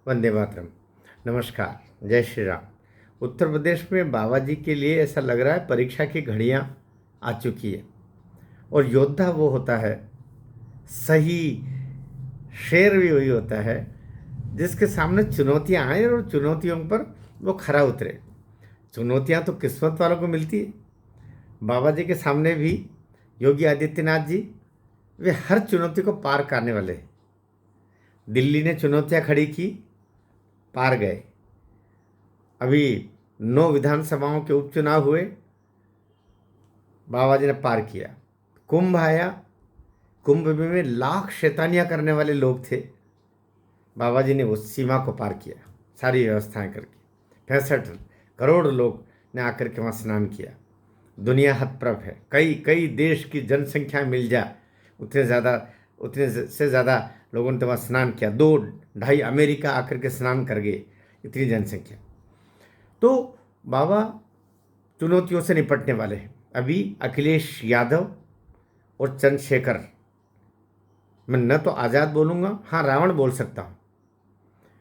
वंदे मातरम। नमस्कार। जय श्री राम। उत्तर प्रदेश में बाबा जी के लिए ऐसा लग रहा है परीक्षा की घड़ियां आ चुकी है। और योद्धा वो होता है, सही शेर भी वही होता है जिसके सामने चुनौतियां आए और चुनौतियों पर वो खरा उतरे। चुनौतियां तो किस्मत वालों को मिलती है। बाबा जी के सामने भी योगी आदित्यनाथ जी, वे हर चुनौती को पार करने वाले हैं। दिल्ली ने चुनौतियां खड़ी की, पार गए। अभी 9 विधानसभाओं के उपचुनाव हुए, बाबा जी ने पार किया। कुंभ आया, कुंभ में लाख शैतानियां करने वाले लोग थे, बाबा जी ने उस सीमा को पार किया, सारी व्यवस्थाएं करके। 65 करोड़ लोग ने आकर के वहाँ स्नान किया। दुनिया हतप्रभ है। कई कई देश की जनसंख्या मिल जाए उतने से ज़्यादा लोगों ने तो वहाँ स्नान किया। 2-2.5 अमेरिका आकर के स्नान कर गए, इतनी जनसंख्या। तो बाबा चुनौतियों से निपटने वाले हैं। अभी अखिलेश यादव और चंद्रशेखर, मैं न तो आज़ाद बोलूँगा, हाँ रावण बोल सकता हूँ।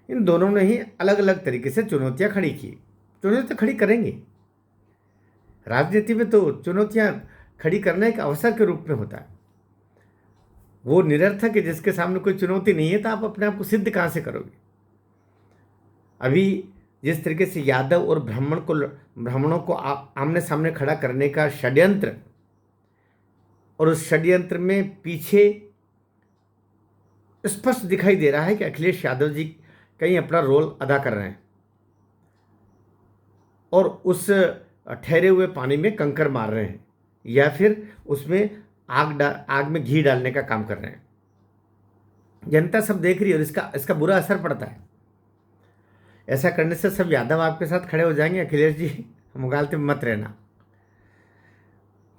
इन दोनों ने ही अलग अलग तरीके से चुनौतियाँ खड़ी की। चुनौतियाँ खड़ी करेंगे। राजनीति में तो चुनौतियाँ खड़ी करना एक अवसर के रूप में होता है। वो निरर्थक है जिसके सामने कोई चुनौती नहीं है, तो आप अपने आप को सिद्ध कहाँ से करोगे। अभी जिस तरीके से यादव और ब्राह्मणों को आमने सामने खड़ा करने का षड्यंत्र, और उस षड्यंत्र में पीछे स्पष्ट दिखाई दे रहा है कि अखिलेश यादव जी कहीं अपना रोल अदा कर रहे हैं और उस ठहरे हुए पानी में कंकर मार रहे हैं, या फिर उसमें आग में घी डालने का काम कर रहे हैं। जनता सब देख रही है और इसका बुरा असर पड़ता है। ऐसा करने से सब यादव आपके साथ खड़े हो जाएंगे। अखिलेश जी, मुगालते में मत रहना।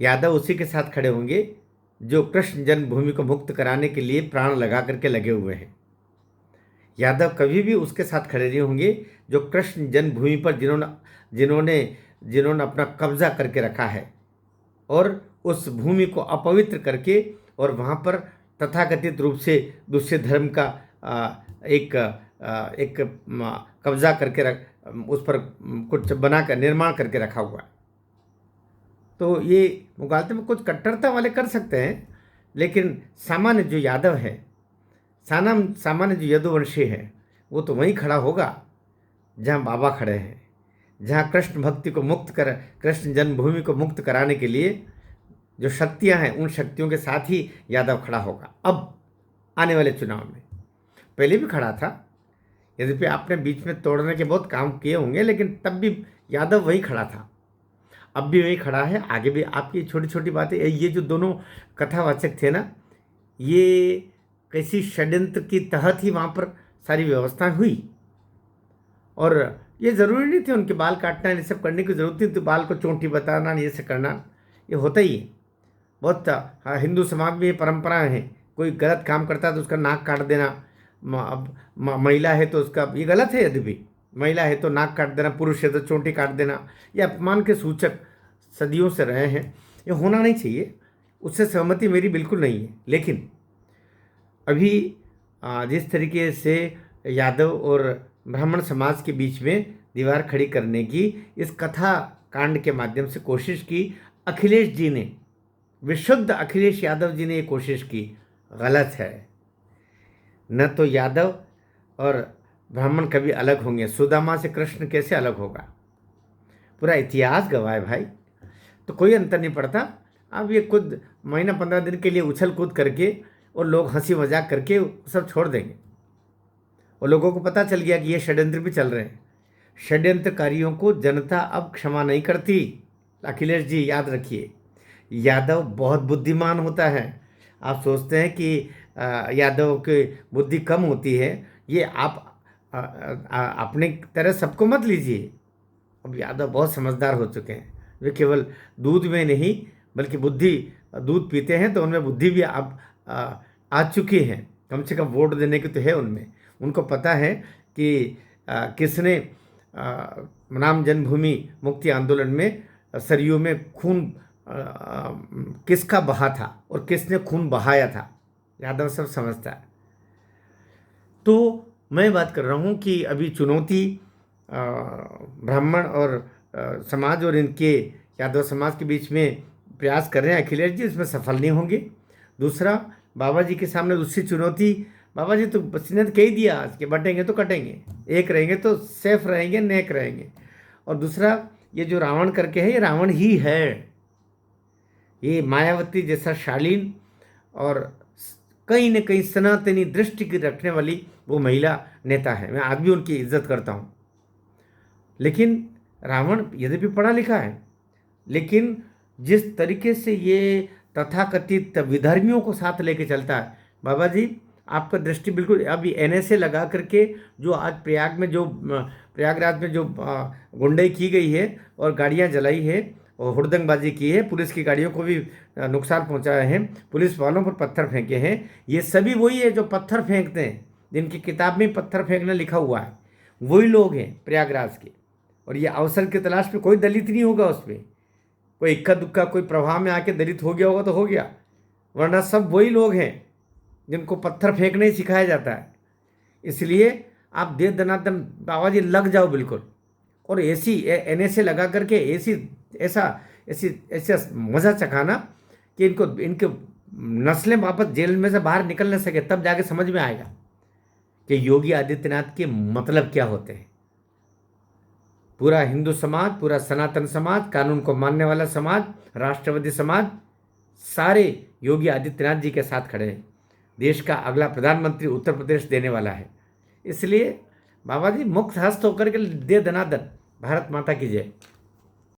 यादव उसी के साथ खड़े होंगे जो कृष्ण जन्मभूमि को मुक्त कराने के लिए प्राण लगा करके लगे हुए हैं। यादव कभी भी उसके साथ खड़े नहीं होंगे जो कृष्ण जन्मभूमि पर जिन्होंने जिन्होंने अपना कब्जा करके रखा है और उस भूमि को अपवित्र करके और वहाँ पर तथाकथित रूप से दूसरे धर्म का एक कब्जा करके उस पर कुछ बनाकर निर्माण करके रखा हुआ है। तो ये मुगालते में कुछ कट्टरता वाले कर सकते हैं, लेकिन सामान्य जो यादव है, सामान्य जो यदुवंशी है, वो तो वहीं खड़ा होगा जहाँ बाबा खड़े हैं, जहाँ कृष्ण भक्ति को कृष्ण जन्मभूमि को मुक्त कराने के लिए जो शक्तियाँ हैं, उन शक्तियों के साथ ही यादव खड़ा होगा। अब आने वाले चुनाव में पहले भी खड़ा था, यद्यपि आपने बीच में तोड़ने के बहुत काम किए होंगे, लेकिन तब भी यादव वही खड़ा था, अब भी वही खड़ा है। आगे भी आपकी छोटी छोटी बातें, ये जो दोनों कथावाचक थे ना, ये किसी षड्यंत्र की तहत ही वहाँ पर सारी व्यवस्था हुई। और ये ज़रूरी नहीं थे उनके बाल काटना, ये सब करने की ज़रूरत नहीं थी। बाल को चोंटी बताना, ये सब करना, ये होता ही है बहुत। हाँ, हिंदू समाज में ये परंपरा है। कोई गलत काम करता है तो उसका नाक काट देना। अब महिला है तो उसका, ये गलत है। यदि भी महिला है तो नाक काट देना, पुरुष है तो चोंटी काट देना, ये अपमान के सूचक सदियों से रहे हैं। ये होना नहीं चाहिए, उससे सहमति मेरी बिल्कुल नहीं है। लेकिन अभी जिस तरीके से यादव और ब्राह्मण समाज के बीच में दीवार खड़ी करने की इस कथा कांड के माध्यम से कोशिश की अखिलेश जी ने, विशुद्ध अखिलेश यादव जी ने ये कोशिश की, गलत है। न तो यादव और ब्राह्मण कभी अलग होंगे। सुदामा से कृष्ण कैसे अलग होगा? पूरा इतिहास गवाह है भाई। तो कोई अंतर नहीं पड़ता। अब ये खुद महीना 15 दिन के लिए उछल कूद करके और लोग हंसी मजाक करके सब छोड़ देंगे, और लोगों को पता चल गया कि ये षड्यंत्र भी चल रहे हैं। षड्यंत्रकारियों को जनता अब क्षमा नहीं करती। अखिलेश जी याद रखिए, यादव बहुत बुद्धिमान होता है। आप सोचते हैं कि यादव की बुद्धि कम होती है, ये आप अपने तरह सबको मत लीजिए। अब यादव बहुत समझदार हो चुके हैं। वे केवल दूध में नहीं बल्कि दूध पीते हैं तो उनमें बुद्धि भी अब आ चुकी है। कम से कम वोट देने की तो है उनमें। उनको पता है कि किसने राम जन्मभूमि मुक्ति आंदोलन में सरयू में खून किसका बहा था और किसने खून बहाया था। यादव सब समझता है। तो मैं बात कर रहा हूँ कि अभी चुनौती ब्राह्मण और समाज और इनके यादव समाज के बीच में प्रयास कर रहे हैं अखिलेश जी, इसमें सफल नहीं होंगे। दूसरा, बाबा जी के सामने दूसरी चुनौती, बाबा जी तो ने तो कह ही दिया आज के बटेंगे तो कटेंगे, एक रहेंगे तो सेफ रहेंगे, नेक रहेंगे। और दूसरा, ये जो रावण करके है, ये रावण ही है। ये मायावती जैसा शालीन और कहीं न कहीं सनातनी दृष्टि की रखने वाली वो महिला नेता है, मैं आज भी उनकी इज्जत करता हूँ। लेकिन रावण यद्यपि पढ़ा लिखा है, लेकिन जिस तरीके से ये तथाकथित विधर्मियों को साथ लेके चलता है, बाबा जी आपका दृष्टि बिल्कुल अभी NSA लगा करके जो आज प्रयागराज में जो गुंडाई की गई है और गाड़ियां जलाई है और हुड़दंगबाजी की है, पुलिस की गाड़ियों को भी नुकसान पहुंचाया है, पुलिस वालों पर पत्थर फेंके हैं, ये सभी वही है जो पत्थर फेंकते हैं, जिनकी किताब में पत्थर फेंकना लिखा हुआ है, वही लोग हैं प्रयागराज के। और ये अवसर की तलाश में कोई दलित नहीं होगा, उसमें कोई इक्का दुक्का कोई प्रभाव में आके दलित हो गया होगा तो हो गया, वरना सब वही लोग हैं जिनको पत्थर फेंकने ही सिखाया जाता है। इसलिए आप दे दनादन बाबा जी लग जाओ बिल्कुल, और ऐसी NSA लगा करके ऐसा मज़ा चखाना कि इनके नस्लें वापस जेल में से बाहर निकल न सके, तब जाके समझ में आएगा कि योगी आदित्यनाथ के मतलब क्या होते हैं। पूरा हिंदू समाज, पूरा सनातन समाज, कानून को मानने वाला समाज, राष्ट्रवादी समाज, सारे योगी आदित्यनाथ जी के साथ खड़े हैं। देश का अगला प्रधानमंत्री उत्तर प्रदेश देने वाला है। इसलिए बाबा जी मुक्त हस्त होकर के दे दनादन। भारत माता की जय।